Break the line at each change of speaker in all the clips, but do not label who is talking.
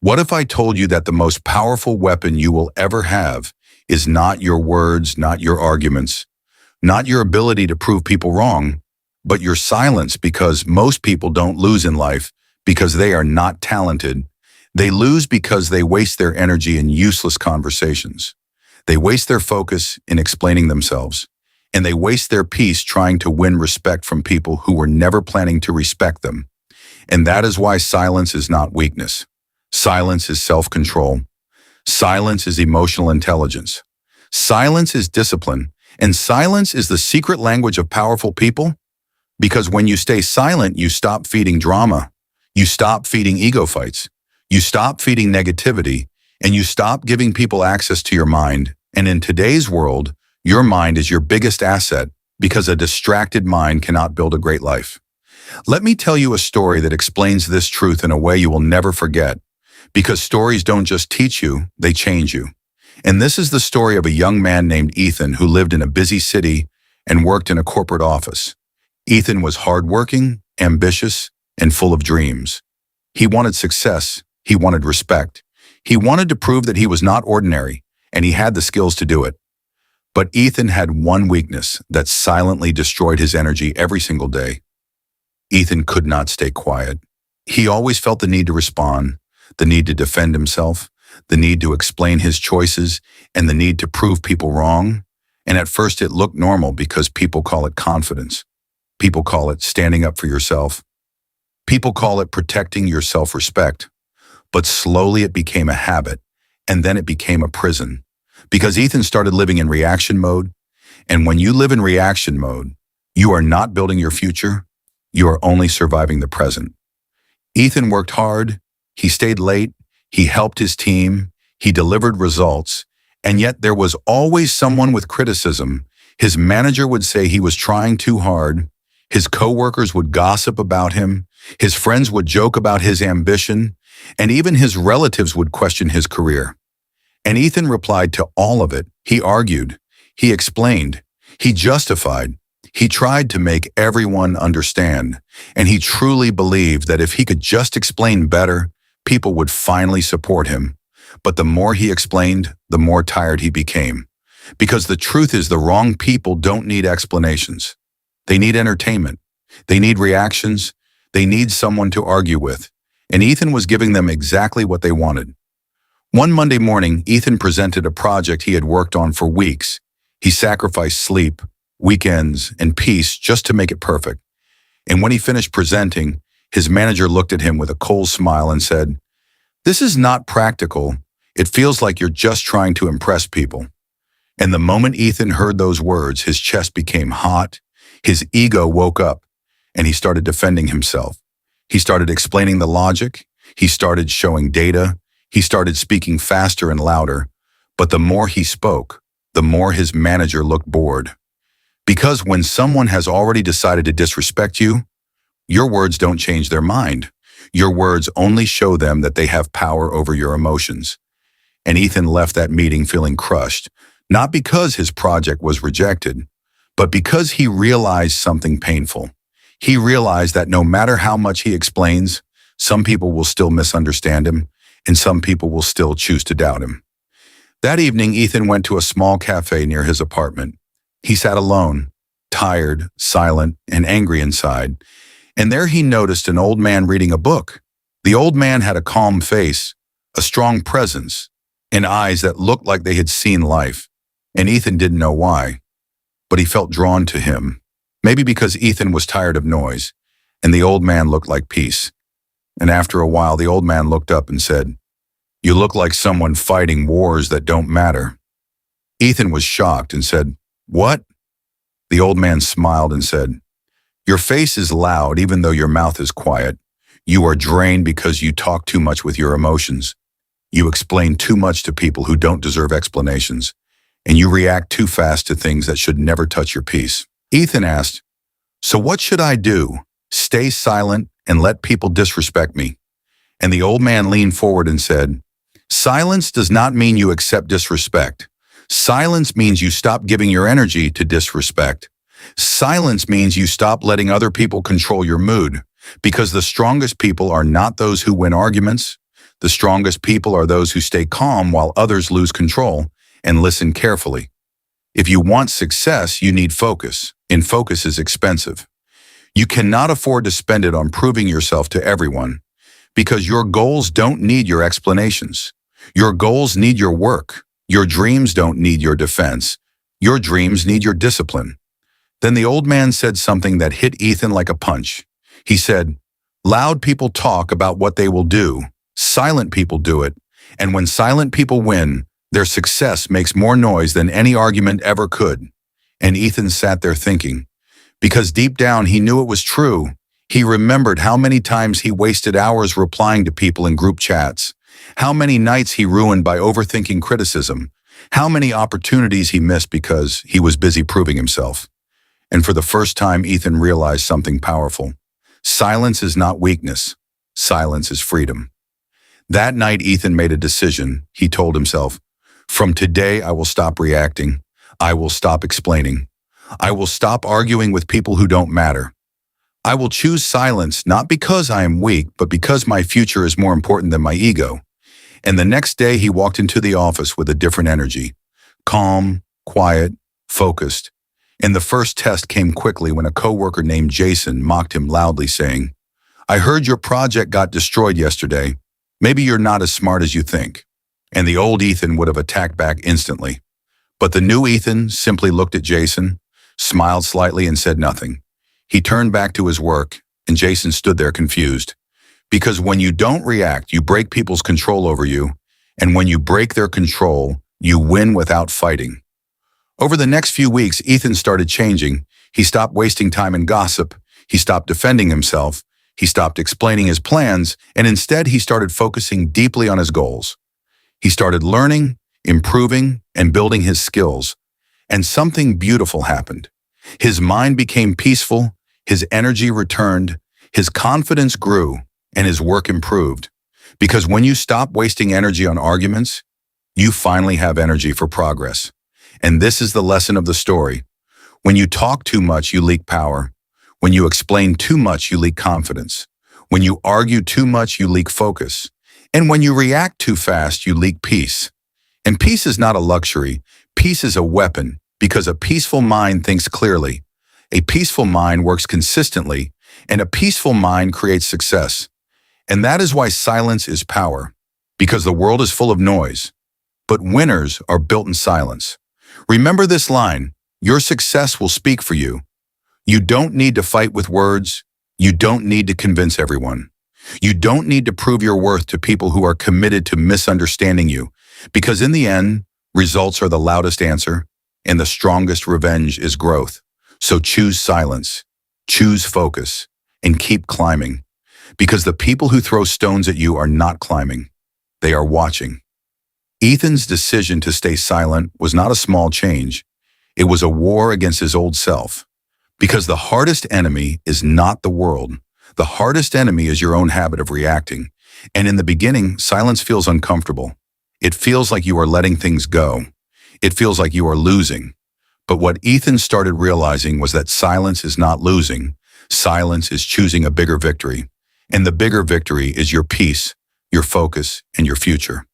What if I told you that the most powerful weapon you will ever have is not your words, not your arguments, not your ability to prove people wrong, but your silence? Because most people don't lose in life because they are not talented. They lose because they waste their energy in useless conversations. They waste their focus in explaining themselves, and they waste their peace trying to win respect from people who were never planning to respect them. And that is why silence is not weakness. Silence is self-control. Silence is emotional intelligence. Silence is discipline. And silence is the secret language of powerful people. Because when you stay silent, you stop feeding drama. You stop feeding ego fights. You stop feeding negativity. And you stop giving people access to your mind. And in today's world, your mind is your biggest asset because a distracted mind cannot build a great life. Let me tell you a story that explains this truth in a way you will never forget. Because stories don't just teach you, they change you. And this is the story of a young man named Ethan who lived in a busy city and worked in a corporate office. Ethan was hardworking, ambitious, and full of dreams. He wanted success. He wanted respect. He wanted to prove that he was not ordinary, and he had the skills to do it. But Ethan had one weakness that silently destroyed his energy every single day. Ethan could not stay quiet. He always felt the need to respond, the need to defend himself, the need to explain his choices, and the need to prove people wrong. And at first it looked normal because people call it confidence. People call it standing up for yourself. People call it protecting your self-respect. But slowly it became a habit, and then it became a prison. Because Ethan started living in reaction mode. And when you live in reaction mode, you are not building your future. You are only surviving the present. Ethan worked hard. He stayed late, he helped his team, he delivered results, and yet there was always someone with criticism. His manager would say he was trying too hard, his coworkers would gossip about him, his friends would joke about his ambition, and even his relatives would question his career. And Ethan replied to all of it. He argued, he explained, he justified, he tried to make everyone understand, and he truly believed that if he could just explain better, people would finally support him. But the more he explained, the more tired he became. Because the truth is, the wrong people don't need explanations. They need entertainment. They need reactions. They need someone to argue with. And Ethan was giving them exactly what they wanted. One Monday morning, Ethan presented a project he had worked on for weeks. He sacrificed sleep, weekends, and peace just to make it perfect. And when he finished presenting, his manager looked at him with a cold smile and said, "This is not practical. It feels like you're just trying to impress people." And the moment Ethan heard those words, his chest became hot, his ego woke up, and he started defending himself. He started explaining the logic, he started showing data, he started speaking faster and louder. But the more he spoke, the more his manager looked bored. Because when someone has already decided to disrespect you, your words don't change their mind. Your words only show them that they have power over your emotions. And Ethan left that meeting feeling crushed, not because his project was rejected, but because he realized something painful. He realized that no matter how much he explains, some people will still misunderstand him, and some people will still choose to doubt him. That evening, Ethan went to a small cafe near his apartment. He sat alone, tired, silent, and angry inside. And there he noticed an old man reading a book. The old man had a calm face, a strong presence, and eyes that looked like they had seen life. And Ethan didn't know why, but he felt drawn to him. Maybe because Ethan was tired of noise, and the old man looked like peace. And after a while, the old man looked up and said, "You look like someone fighting wars that don't matter." Ethan was shocked and said, "What?" The old man smiled and said, "Your face is loud even though your mouth is quiet. You are drained because you talk too much with your emotions. You explain too much to people who don't deserve explanations, and you react too fast to things that should never touch your peace." Ethan asked, "So what should I do? Stay silent and let people disrespect me?" And the old man leaned forward and said, "Silence does not mean you accept disrespect. Silence means you stop giving your energy to disrespect. Silence means you stop letting other people control your mood, because the strongest people are not those who win arguments. The strongest people are those who stay calm while others lose control and listen carefully. If you want success, you need focus, and focus is expensive. You cannot afford to spend it on proving yourself to everyone, because your goals don't need your explanations. Your goals need your work. Your dreams don't need your defense. Your dreams need your discipline. Then the old man said something that hit Ethan like a punch. He said, "Loud people talk about what they will do. Silent people do it. And when silent people win, their success makes more noise than any argument ever could." And Ethan sat there thinking, because deep down he knew it was true. He remembered how many times he wasted hours replying to people in group chats, how many nights he ruined by overthinking criticism, how many opportunities he missed because he was busy proving himself. And for the first time, Ethan realized something powerful. Silence is not weakness. Silence is freedom. That night, Ethan made a decision. He told himself, "From today, I will stop reacting. I will stop explaining. I will stop arguing with people who don't matter. I will choose silence not because I am weak, but because my future is more important than my ego." And the next day, he walked into the office with a different energy. Calm, quiet, focused. And the first test came quickly when a coworker named Jason mocked him loudly, saying, "I heard your project got destroyed yesterday. Maybe you're not as smart as you think." And the old Ethan would have attacked back instantly. But the new Ethan simply looked at Jason, smiled slightly, and said nothing. He turned back to his work, and Jason stood there confused. Because when you don't react, you break people's control over you, and when you break their control, you win without fighting. Over the next few weeks, Ethan started changing. He stopped wasting time in gossip. He stopped defending himself. He stopped explaining his plans, and instead he started focusing deeply on his goals. He started learning, improving, and building his skills. And something beautiful happened. His mind became peaceful, his energy returned, his confidence grew, and his work improved. Because when you stop wasting energy on arguments, you finally have energy for progress. And this is the lesson of the story. When you talk too much, you leak power. When you explain too much, you leak confidence. When you argue too much, you leak focus. And when you react too fast, you leak peace. And peace is not a luxury. Peace is a weapon, because a peaceful mind thinks clearly. A peaceful mind works consistently, and a peaceful mind creates success. And that is why silence is power, because the world is full of noise. But winners are built in silence. Remember this line, your success will speak for you. You don't need to fight with words. You don't need to convince everyone. You don't need to prove your worth to people who are committed to misunderstanding you, because in the end, results are the loudest answer, and the strongest revenge is growth. So choose silence, choose focus, and keep climbing, because the people who throw stones at you are not climbing. They are watching. Ethan's decision to stay silent was not a small change. It was a war against his old self. Because the hardest enemy is not the world. The hardest enemy is your own habit of reacting. And in the beginning, silence feels uncomfortable. It feels like you are letting things go. It feels like you are losing. But what Ethan started realizing was that silence is not losing. Silence is choosing a bigger victory. And the bigger victory is your peace, your focus, and your future.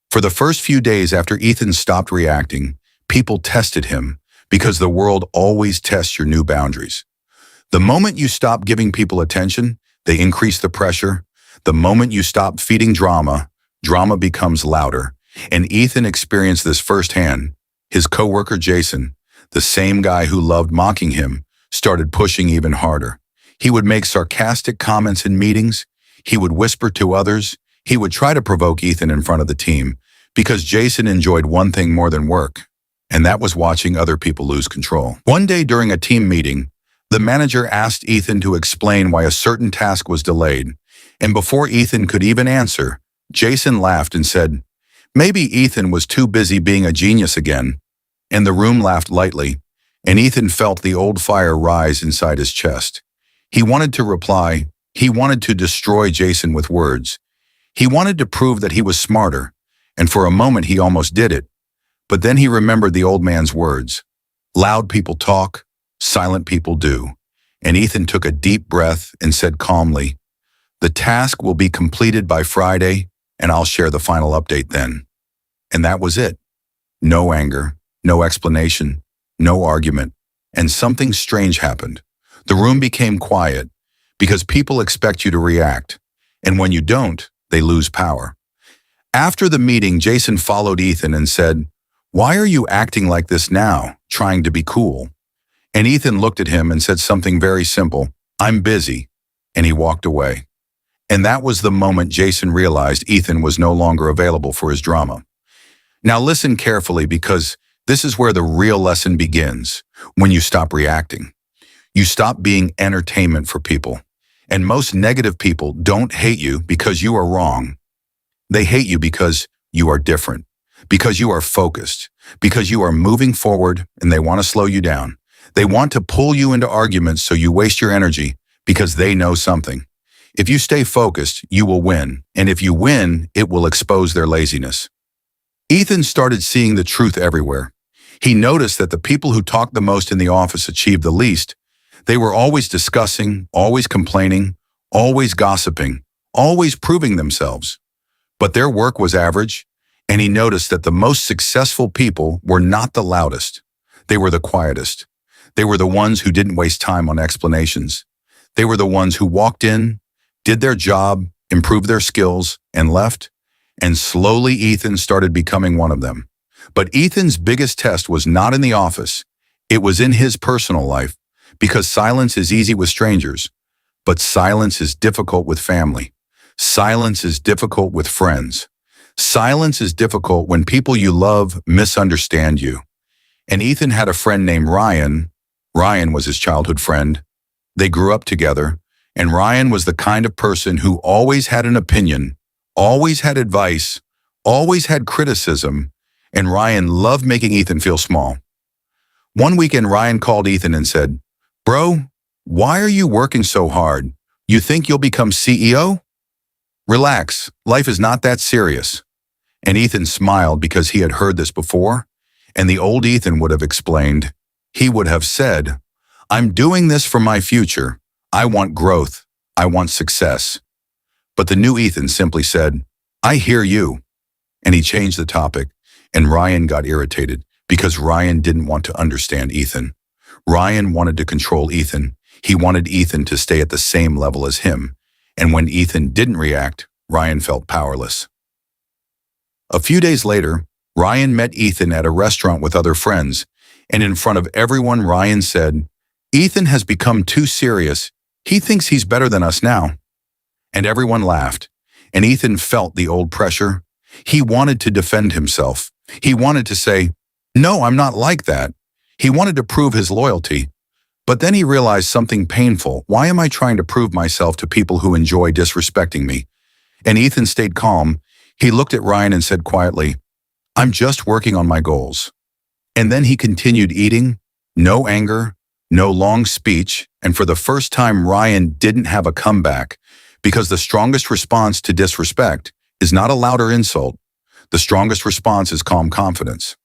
For the first few days after Ethan stopped reacting, people tested him, because the world always tests your new boundaries. The moment you stop giving people attention, they increase the pressure. The moment you stop feeding drama, drama becomes louder. And Ethan experienced this firsthand. His coworker Jason, the same guy who loved mocking him, started pushing even harder. He would make sarcastic comments in meetings. He would whisper to others. He would try to provoke Ethan in front of the team, because Jason enjoyed one thing more than work, and that was watching other people lose control. One day during a team meeting, the manager asked Ethan to explain why a certain task was delayed, and before Ethan could even answer, Jason laughed and said, "Maybe Ethan was too busy being a genius again." And the room laughed lightly, and Ethan felt the old fire rise inside his chest. He wanted to reply. He wanted to destroy Jason with words. He wanted to prove that he was smarter, and for a moment he almost did it. But then he remembered the old man's words. Loud people talk, silent people do. And Ethan took a deep breath and said calmly, "The task will be completed by Friday, and I'll share the final update then. And that was it. No anger, no explanation, no argument, and something strange happened. The room became quiet because people expect you to react, and when you don't, they lose power. After the meeting, Jason followed Ethan and said, "Why are you acting like this now, trying to be cool?" And Ethan looked at him and said something very simple, "I'm busy," and he walked away. And that was the moment Jason realized Ethan was no longer available for his drama. Now listen carefully, because this is where the real lesson begins. When you stop reacting, you stop being entertainment for people. And most negative people don't hate you because you are wrong. They hate you because you are different, because you are focused, because you are moving forward, and they want to slow you down. They want to pull you into arguments so you waste your energy because they know something. If you stay focused, you will win. And if you win, it will expose their laziness. Ethan started seeing the truth everywhere. He noticed that the people who talked the most in the office achieved the least. They were always discussing, always complaining, always gossiping, always proving themselves. But their work was average, and he noticed that the most successful people were not the loudest. They were the quietest. They were the ones who didn't waste time on explanations. They were the ones who walked in, did their job, improved their skills, and left. And slowly Ethan started becoming one of them. But Ethan's biggest test was not in the office. It was in his personal life, because silence is easy with strangers, but silence is difficult with family. Silence is difficult with friends. Silence is difficult when people you love misunderstand you. And Ethan had a friend named Ryan. Ryan was his childhood friend. They grew up together, and Ryan was the kind of person who always had an opinion, always had advice, always had criticism, and Ryan loved making Ethan feel small. One weekend, Ryan called Ethan and said, "Bro, why are you working so hard? You think you'll become CEO? Relax, life is not that serious." And Ethan smiled because he had heard this before, and the old Ethan would have explained. He would have said, "I'm doing this for my future. I want growth. I want success." But the new Ethan simply said, "I hear you." And he changed the topic, and Ryan got irritated because Ryan didn't want to understand Ethan. Ryan wanted to control Ethan. He wanted Ethan to stay at the same level as him. And when Ethan didn't react, Ryan felt powerless. A few days later, Ryan met Ethan at a restaurant with other friends, and in front of everyone, Ryan said, "Ethan has become too serious. He thinks he's better than us now." And everyone laughed, and Ethan felt the old pressure. He wanted to defend himself. He wanted to say, "No, I'm not like that." He wanted to prove his loyalty. But then he realized something painful. Why am I trying to prove myself to people who enjoy disrespecting me? And Ethan stayed calm. He looked at Ryan and said quietly, "I'm just working on my goals." And then he continued eating, no anger, no long speech, and for the first time Ryan didn't have a comeback, because the strongest response to disrespect is not a louder insult. The strongest response is calm confidence.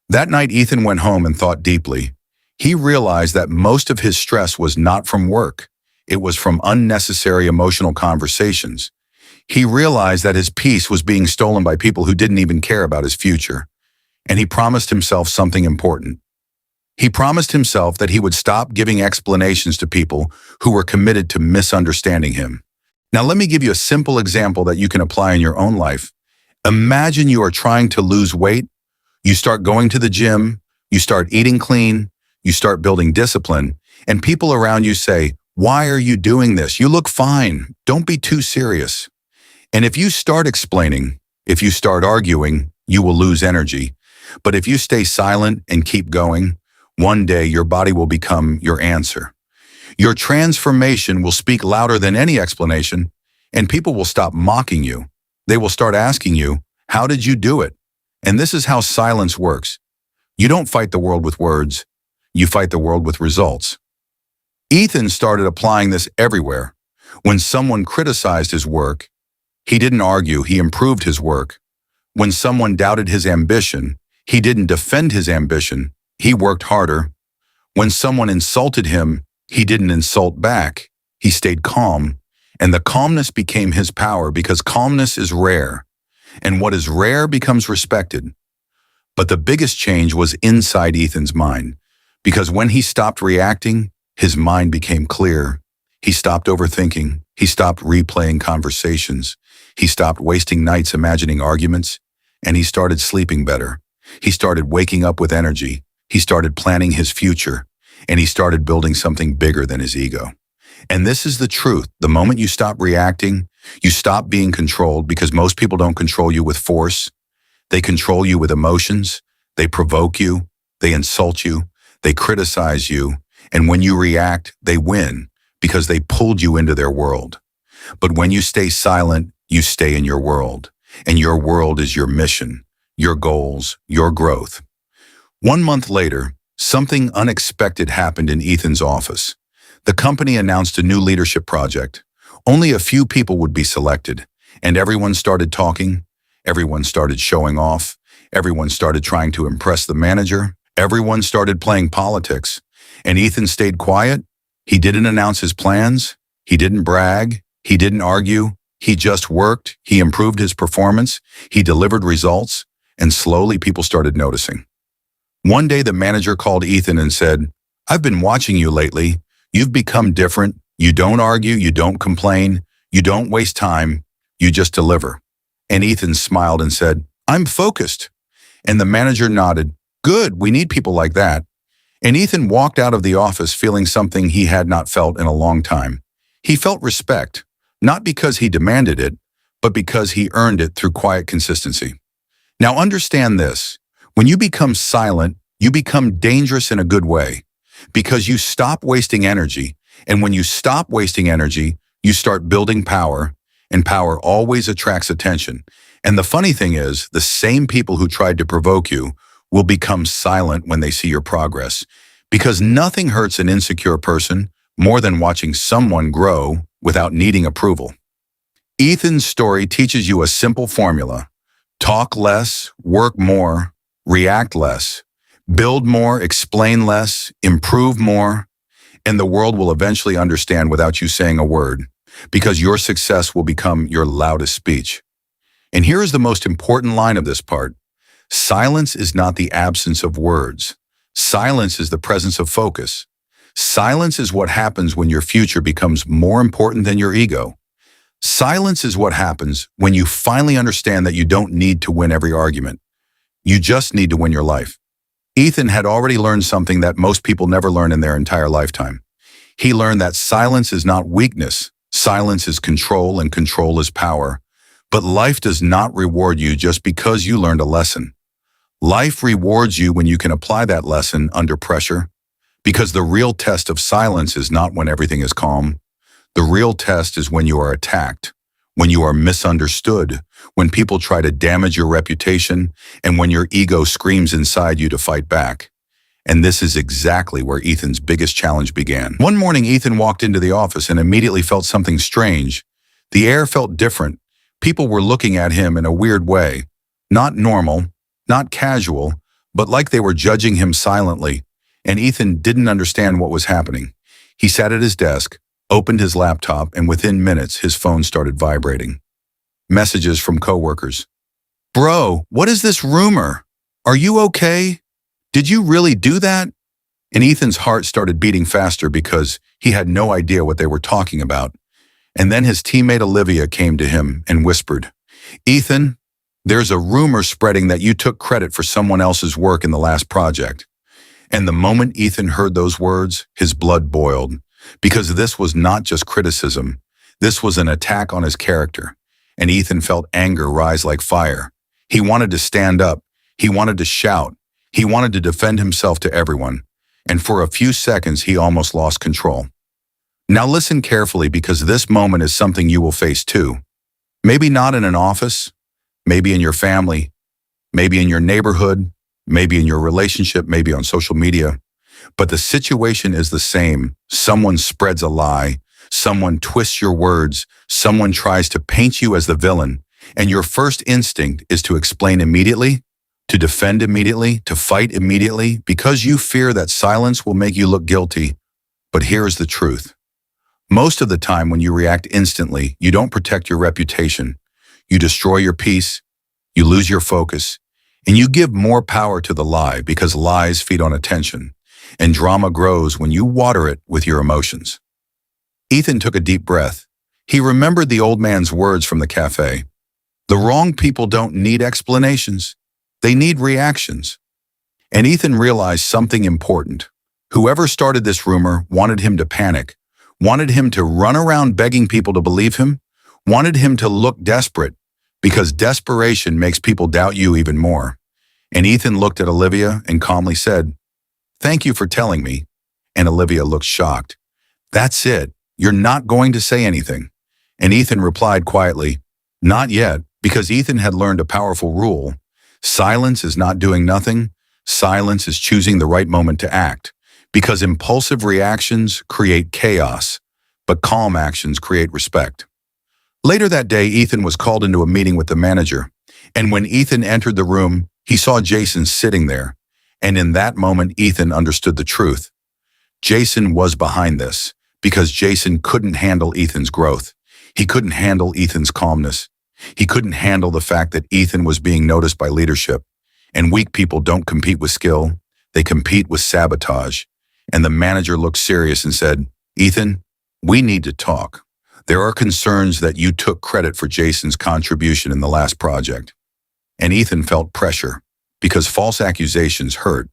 That night Ethan went home and thought deeply. He realized that most of his stress was not from work. It was from unnecessary emotional conversations. He realized that his peace was being stolen by people who didn't even care about his future. And he promised himself something important. He promised himself that he would stop giving explanations to people who were committed to misunderstanding him. Now let me give you a simple example that you can apply in your own life. Imagine you are trying to lose weight. You start going to the gym, you start eating clean, you start building discipline, and people around you say, "Why are you doing this? You look fine. Don't be too serious." And if you start explaining, if you start arguing, you will lose energy. But if you stay silent and keep going, one day your body will become your answer. Your transformation will speak louder than any explanation, and people will stop mocking you. They will start asking you, "How did you do it?" And this is how silence works. You don't fight the world with words. You fight the world with results. Ethan started applying this everywhere. When someone criticized his work, he didn't argue, he improved his work. When someone doubted his ambition, he didn't defend his ambition, he worked harder. When someone insulted him, he didn't insult back, he stayed calm. And the calmness became his power because calmness is rare, and what is rare becomes respected. But the biggest change was inside Ethan's mind, because when he stopped reacting, his mind became clear. He stopped overthinking. He stopped replaying conversations. He stopped wasting nights imagining arguments, and he started sleeping better. He started waking up with energy. He started planning his future, and he started building something bigger than his ego. And this is the truth. The moment you stop reacting, you stop being controlled, because most people don't control you with force. They control you with emotions. They provoke you. They insult you. They criticize you. And when you react, they win because they pulled you into their world. But when you stay silent, you stay in your world. And your world is your mission, your goals, your growth. 1 month later, something unexpected happened in Ethan's office. The company announced a new leadership project. Only a few people would be selected, and everyone started talking. Everyone started showing off. Everyone started trying to impress the manager. Everyone started playing politics. And Ethan stayed quiet. He didn't announce his plans. He didn't brag. He didn't argue. He just worked. He improved his performance. He delivered results. And slowly people started noticing. One day the manager called Ethan and said, "I've been watching you lately. You've become different. You don't argue. You don't complain. You don't waste time. You just deliver." And Ethan smiled and said, "I'm focused." And the manager nodded. "Good, we need people like that." And Ethan walked out of the office feeling something he had not felt in a long time. He felt respect, not because he demanded it, but because he earned it through quiet consistency. Now understand this. When you become silent, you become dangerous in a good way, because you stop wasting energy. And when you stop wasting energy, you start building power, and power always attracts attention. And the funny thing is, the same people who tried to provoke you will become silent when they see your progress, because nothing hurts an insecure person more than watching someone grow without needing approval. Ethan's story teaches you a simple formula: talk less, work more, react less, build more, explain less, improve more, and the world will eventually understand without you saying a word, because your success will become your loudest speech. And here is the most important line of this part. Silence is not the absence of words. Silence is the presence of focus. Silence is what happens when your future becomes more important than your ego. Silence is what happens when you finally understand that you don't need to win every argument. You just need to win your life. Ethan had already learned something that most people never learn in their entire lifetime. He learned that silence is not weakness. Silence is control, and control is power. But life does not reward you just because you learned a lesson. Life rewards you when you can apply that lesson under pressure, because the real test of silence is not when everything is calm. The real test is when you are attacked, when you are misunderstood, when people try to damage your reputation, and when your ego screams inside you to fight back. And this is exactly where Ethan's biggest challenge began. One morning, Ethan walked into the office and immediately felt something strange. The air felt different. People were looking at him in a weird way. Not normal, not casual, but like they were judging him silently. And Ethan didn't understand what was happening. He sat at his desk, opened his laptop, and within minutes, his phone started vibrating. Messages from coworkers. "Bro, what is this rumor? Are you okay? Did you really do that?" And Ethan's heart started beating faster because he had no idea what they were talking about. And then his teammate Olivia came to him and whispered, "Ethan, there's a rumor spreading that you took credit for someone else's work in the last project." And the moment Ethan heard those words, his blood boiled, because this was not just criticism. This was an attack on his character. And Ethan felt anger rise like fire. He wanted to stand up. He wanted to shout. He wanted to defend himself to everyone. And for a few seconds, he almost lost control. Now listen carefully, because this moment is something you will face too. Maybe not in an office, maybe in your family, maybe in your neighborhood, maybe in your relationship, maybe on social media. But the situation is the same. Someone spreads a lie. Someone twists your words. Someone tries to paint you as the villain. And your first instinct is to explain immediately, to defend immediately, to fight immediately, because you fear that silence will make you look guilty. But here is the truth. Most of the time when you react instantly, you don't protect your reputation. You destroy your peace, you lose your focus, and you give more power to the lie because lies feed on attention, and drama grows when you water it with your emotions. Ethan took a deep breath. He remembered the old man's words from the cafe. The wrong people don't need explanations. They need reactions. And Ethan realized something important. Whoever started this rumor wanted him to panic, wanted him to run around begging people to believe him, wanted him to look desperate, because desperation makes people doubt you even more. And Ethan looked at Olivia and calmly said, "Thank you for telling me." And Olivia looked shocked. "That's it. You're not going to say anything." And Ethan replied quietly, "Not yet," because Ethan had learned a powerful rule. Silence is not doing nothing. Silence is choosing the right moment to act. Because impulsive reactions create chaos, but calm actions create respect. Later that day, Ethan was called into a meeting with the manager. And when Ethan entered the room, he saw Jason sitting there. And in that moment, Ethan understood the truth. Jason was behind this because Jason couldn't handle Ethan's growth. He couldn't handle Ethan's calmness. He couldn't handle the fact that Ethan was being noticed by leadership. And weak people don't compete with skill. They compete with sabotage. And the manager looked serious and said, "Ethan, we need to talk. There are concerns that you took credit for Jason's contribution in the last project." And Ethan felt pressure because false accusations hurt,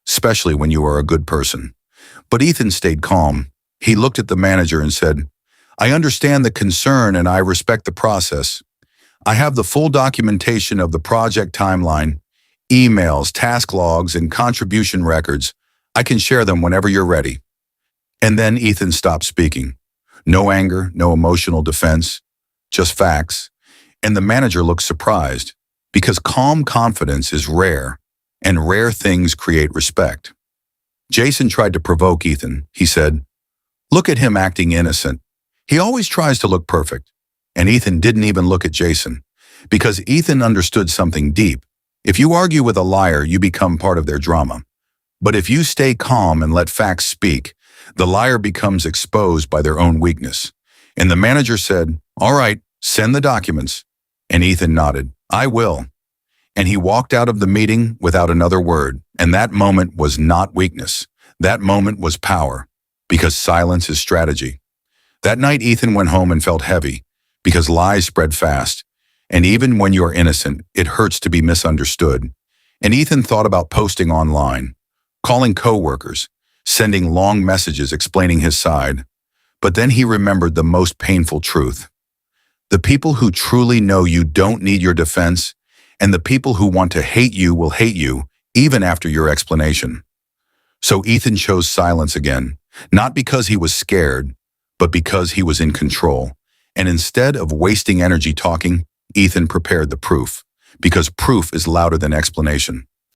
especially when you are a good person. But Ethan stayed calm. He looked at the manager and said, "I understand the concern and I respect the process. I have the full documentation of the project timeline, emails, task logs, and contribution records. I can share them whenever you're ready." And then Ethan stopped speaking. No anger, no emotional defense, just facts. And the manager looked surprised because calm confidence is rare, and rare things create respect. Jason tried to provoke Ethan. He said, "Look at him acting innocent. He always tries to look perfect." And Ethan didn't even look at Jason because Ethan understood something deep. If you argue with a liar, you become part of their drama. But if you stay calm and let facts speak, the liar becomes exposed by their own weakness. And the manager said, "All right, send the documents." And Ethan nodded, "I will." And he walked out of the meeting without another word. And that moment was not weakness. That moment was power, because silence is strategy. That night, Ethan went home and felt heavy, because lies spread fast. And even when you are innocent, it hurts to be misunderstood. And Ethan thought about posting online, calling coworkers, sending long messages explaining his side. But then he remembered the most painful truth. The people who truly know you don't need your defense, and the people who want to hate you will hate you, even after your explanation. So Ethan chose silence again, not because he was scared, but because he was in control. And instead of wasting energy talking, Ethan prepared the proof, because proof is louder than explanation.